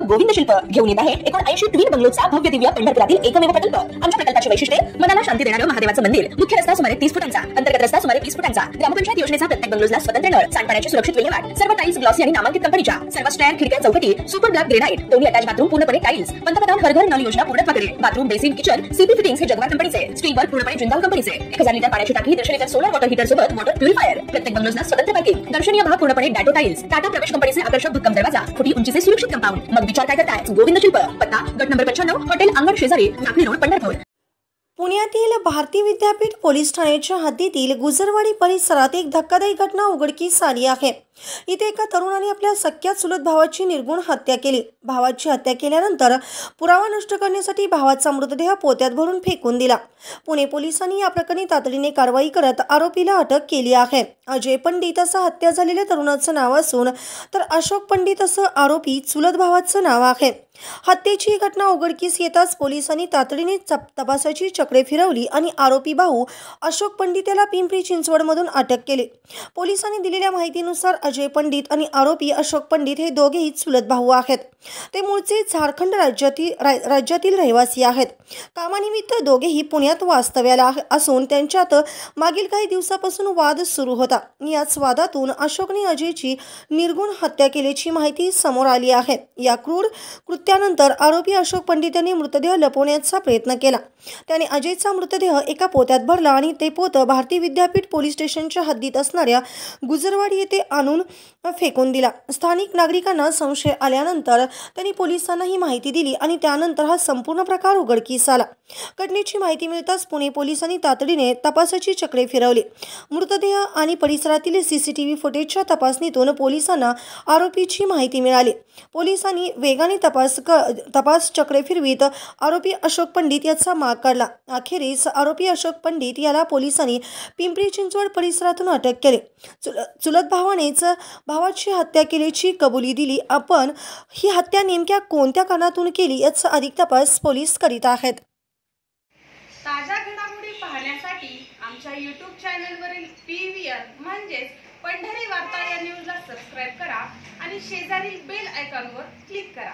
गोविंद शिल्प घेऊन येत आहे 79 ट्विन बंगलोचा भव्य दिव्य पंढरपुरातील एकमेव प्रकल्प। आमच्या प्रकल्पाची वैशिष्ट्ये मनाला शांती देणारं महादेवाचं मंदिर, मुख्य रस्ता सुमारे 30 फुटांचा, अंतर्गत रस्ता सुमारे 20 फुटांचा, ग्रामपंचायत योजनेचा प्रत्येक बंगलोजला स्वतंत्र नळ, सांडपाण्याची सुरक्षित विल्हेवाट, सर्व टाइल्स ग्लॉसी आणि नामांकित कंपनीच्या, सर्व स्टँड खिडक्या चौकटी सुपर ब्लॅक ग्रेनाइट, दोन्ही अटॅच बाथरूम पूर्णपणे टाइल्स, पंतप्रधान हर घर नळ योजना पूर्णत्वाकडे, bathroom basin kitchen CP fittings हे जगवार कंपनीचे, स्टील वर्क पूर्णपणे जिंदाल कंपनीचे, 1000 लिटर पाण्याची टाकी, 150 लिटर सोलर वॉटर हीटर सोबत वॉटर प्युरिफायर, प्रत्येक बंगलोजला स्वतंत्र पार्किंग, दर्शनीय भाग पूर्णपणे डॅटो टाइल्स, टाटा प्रवेश कंपनीचे आकर्षक भक्कम दरवाजा, फुटी उंचीचे सुरक्षित कंपाऊंड। मग विचार काय करताय? गोविंद शिल्प, पत्ता गट नंबर 95, हॉटेल अंगण शेजारी, नागरी रोड, पंढरपूर। पुण्यातील भारती विद्यापीठ पोलीस ठाण्याच्या हद्दीतील गुजरवाडी परिसरात एक धक्कादायक घटना उघडकीस आली आहे। इथे एका तरुणाने आपल्या सख्या चुलत भावाची निर्गुण हत्या केली। भावाची हत्या केल्यानंतर पुरावा नष्ट करण्यासाठी भावाचा मृतदेह पोत्यात भरून फेकून दिला। पुणे पोलिसांनी या प्रकरणी तातडीने कारवाई करत आरोपीला अटक केली आहे। अजय पंडित असं हत्या झालेल्या तरुणाचं नाव असून तर अशोक पंडित असं आरोपी चुलत भावाचं नाव आहे। हत्येची घटना उघडकीस येताच पोलिसांनी तातडीने तपासाची चक्रे फिरवली आणि आरोपी भाऊ अशोक पंडित याला पिंपरी चिंचवडमधून अटक केली। पोलिसांनी दिलेल्या माहितीनुसार अजय पंडित आणि आरोपी अशोक पंडित हे दोघेही चुलत भाऊ आहेत। ते मूळचे झारखंड राज्यातील रहिवासी आहेत। कामानिमित्त दोघेही पुण्यात वास्तव्याला असून त्यांच्यात मागील काही दिवसापासून वाद सुरू होता। याच वादातून अशोकने अजयची निर्गुण हत्या केल्याची माहिती समोर आली आहे। या क्रूर कृत्यानंतर आरोपी अशोक पंडित यांनी मृतदेह लपवण्याचा प्रयत्न केला। त्याने अजयचा मृतदेह एका पोत्यात भरला आणि ते पोत भारती विद्यापीठ पोलीस स्टेशनच्या हद्दीत असणाऱ्या गुजरवाडी येथे आणून फेकून दिला। स्थानिक नागरिकांना संशय आल्यानंतर त्यांनी पोलिसांना ही माहिती दिली आणि त्यानंतर हा संपूर्ण प्रकार उघडकीस आला। घटनेची माहिती मिळताच पुणे पोलिसांनी तातडीने तपासाची चक्रे फिरवली। मृतदेह आणि परिसरातील सीसीटीव्ही फुटेजच्या तपासणीतून पोलिसांना आरोपीची माहिती मिळाली। पोलिसांनी वेगाने तपास चक्रे फिरवीत आरोपी अशोक पंडित याचा माग काढला। अखेरीस आरोपी अशोक पंडित याला पोलिसांनी पिंपरी चिंचवड परिसरातून अटक केली। चुलत भावानेच भावाची हत्या केल्याची कबुली दिली। आपण ही हत्या नेमक्या कोणत्या कारणातून केली याचा अधिक तपास पोलीस करीत आहेत। ताज्या घडामोडी पाहण्यासाठी आमच्या YouTube चॅनलवरील PVR म्हणजेच पंढरी वार्ता या न्यूजला सबस्क्राइब करा आणि शेजारील बेल आयकॉनवर क्लिक करा।